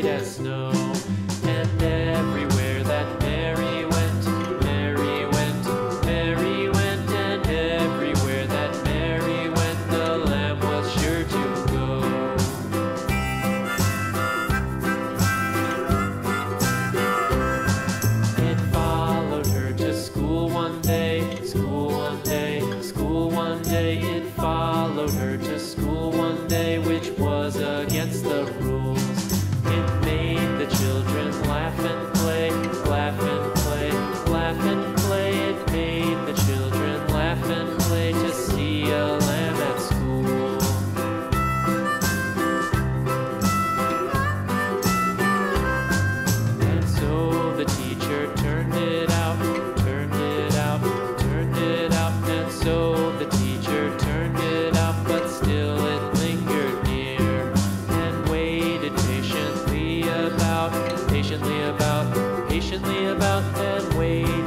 white as snow. And everywhere that Mary went, Mary went, Mary went, and everywhere that Mary went, the lamb was sure to go. It followed her to school one day, school one day, school one day. It followed her to school one day, which was against the rules. It made the children laugh and play, laugh and play, laugh and play. It made the children laugh and play to see a lamb at school. And so the teacher turned it out, turned it out, turned it out. And so the teacher turned it out, but still it lingered near and waited patiently about, patiently about, patiently about, and waited